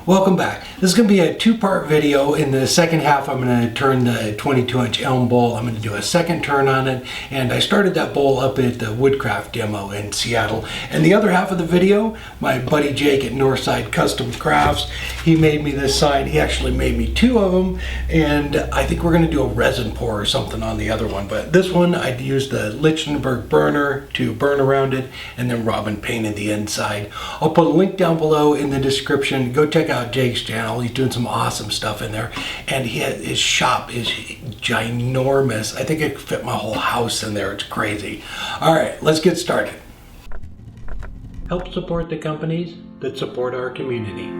Welcome back. This is going to be a two-part video. In the second half, I'm going to turn the 22-inch elm bowl. I'm going to do a second turn on it, and I started that bowl up at the Woodcraft demo in Seattle. And the other half of the video, my buddy Jake at Northside Custom Crafts, he made me this sign. He actually made me two of them, and I think we're going to do a resin pour or something on the other one. But this one, I used the Lichtenberg burner to burn around it, and then Robin painted the inside. I'll put a link down below in the description. Go check out Jake's channel. He's doing some awesome stuff in there, and his shop is ginormous. I think it could fit my whole house in there. It's crazy. All right, let's get started. Help support the companies that support our community.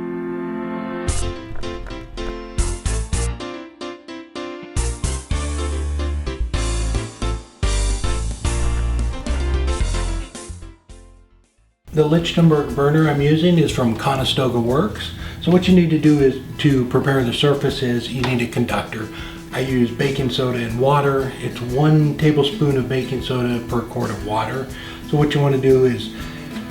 The Lichtenberg burner I'm using is from Conestoga Works. So what you need to do is to prepare the surface is you need a conductor. I use baking soda and water. It's 1 tablespoon of baking soda per quart of water. So what you want to do is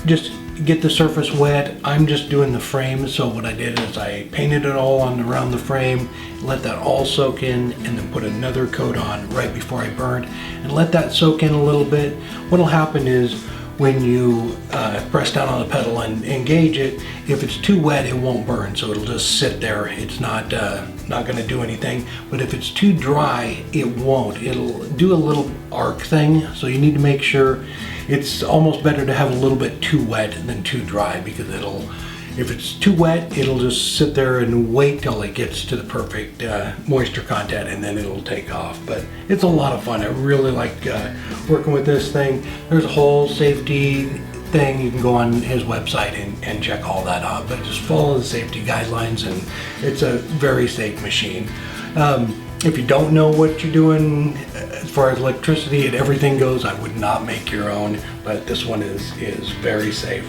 just get the surface wet. I'm just doing the frame. So what I did is I painted it all on around the frame, let that all soak in, and then put another coat on right before I burned and let that soak in a little bit. What'll happen is when you press down on the pedal and engage it, if it's too wet, it won't burn, so it'll just sit there. It's not going to do anything. But if it's too dry, it won't. It'll do a little arc thing, so you need to make sure. It's almost better to have a little bit too wet than too dry, because if it's too wet, it'll just sit there and wait till it gets to the perfect moisture content, and then it'll take off. But it's a lot of fun. I really like working with this thing. There's a whole safety thing. You can go on his website and check all that out. But just follow the safety guidelines, and it's a very safe machine. If you don't know what you're doing as far as electricity and everything goes, I would not make your own. But this one is very safe.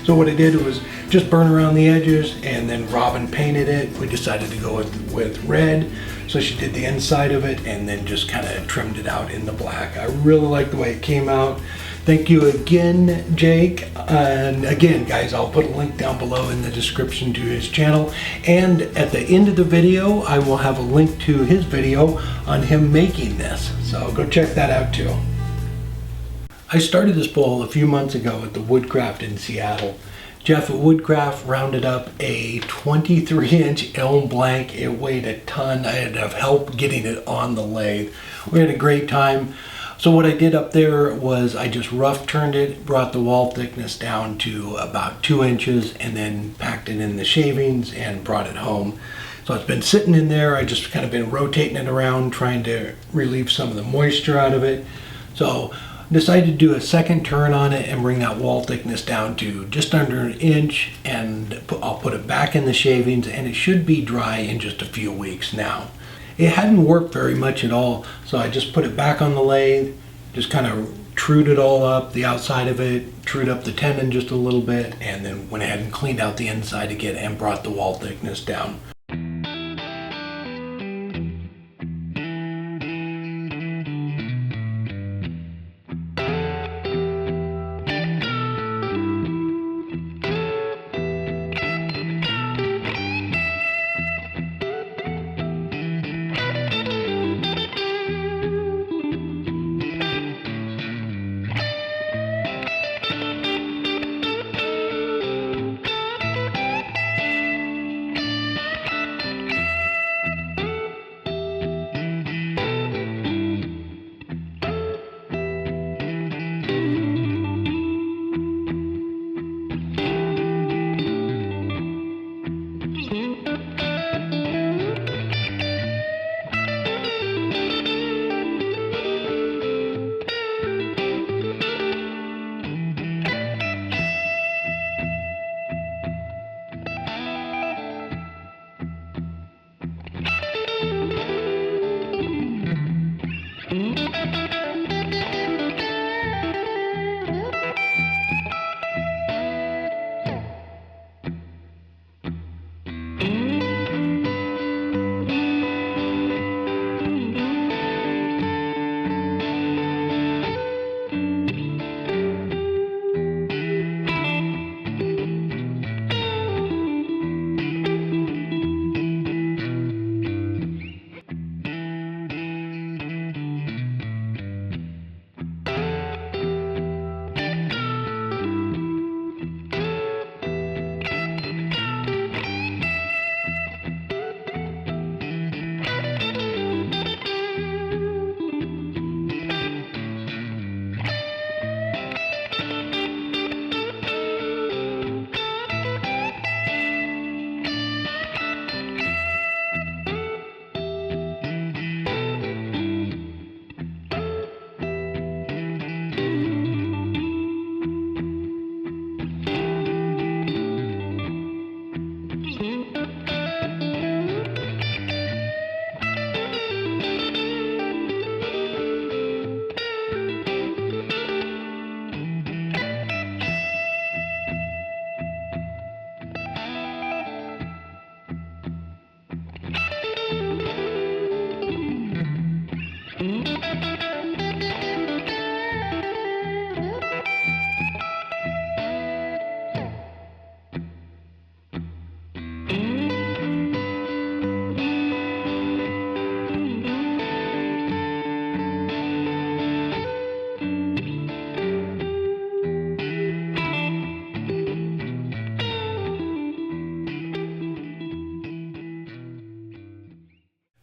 So what I did was just burn around the edges, and then Robin painted it. We decided to go with red, so she did the inside of it and then just kind of trimmed it out in the black. I really like the way it came out. Thank you again, Jake. And again, guys, I'll put a link down below in the description to his channel. And at the end of the video, I will have a link to his video on him making this. So go check that out too. I started this bowl a few months ago at the Woodcraft in Seattle. Jeff at Woodcraft rounded up a 23-inch elm blank. It weighed a ton. I had to have help getting it on the lathe. We had a great time. So what I did up there was I just rough turned it, brought the wall thickness down to about 2 inches, and then packed it in the shavings and brought it home. So it's been sitting in there. I just kind of been rotating it around, trying to relieve some of the moisture out of it. So decided to do a second turn on it and bring that wall thickness down to just under 1 inch, and I'll put it back in the shavings, and it should be dry in just a few weeks now. It hadn't worked very much at all, so I just put it back on the lathe, just kind of trued it all up, the outside of it, trued up the tenon just a little bit, and then went ahead and cleaned out the inside again and brought the wall thickness down.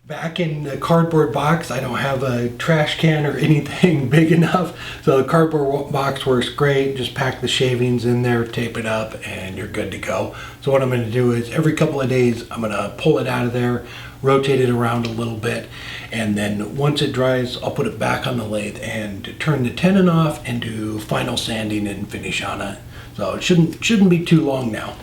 Back in the cardboard box, I don't have a trash can or anything big enough, so the cardboard box works great. Just pack the shavings in there, tape it up, and you're good to go. So what I'm going to do is every couple of days I'm going to pull it out of there, rotate it around a little bit, and then once it dries I'll put it back on the lathe and turn the tenon off and do final sanding and finish on it. So it shouldn't be too long now.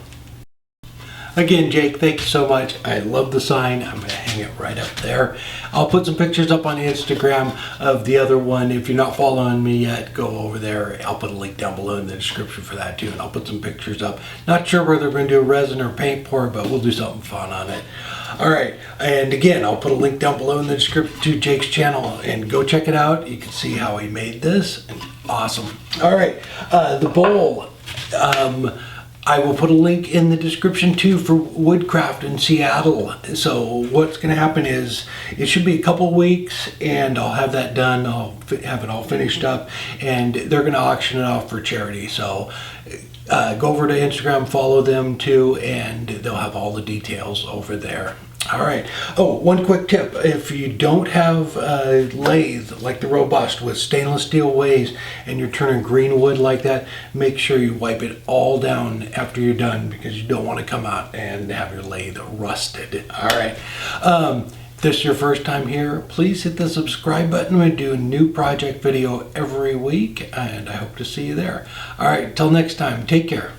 Again, Jake, thank you so much. I love the sign. I'm going to hang it right up there. I'll put some pictures up on Instagram of the other one. If you're not following me yet, go over there. I'll put a link down below in the description for that too, and I'll put some pictures up. Not sure whether we're going to do a resin or paint pour, but we'll do something fun on it. All right, and again, I'll put a link down below in the description to Jake's channel, and go check it out. You can see how he made this. Awesome. All right, the bowl. I will put a link in the description too for Woodcraft in Seattle. So what's going to happen is it should be a couple weeks and I'll have that done. I'll have it all finished up and they're going to auction it off for charity. So go over to Instagram, follow them too, and they'll have all the details over there. All right. Oh, one quick tip. If you don't have a lathe like the Robust with stainless steel ways and you're turning green wood like that, make sure you wipe it all down after you're done because you don't want to come out and have your lathe rusted. All right. If this is your first time here, please hit the subscribe button. We do a new project video every week and I hope to see you there. All right. Till next time. Take care.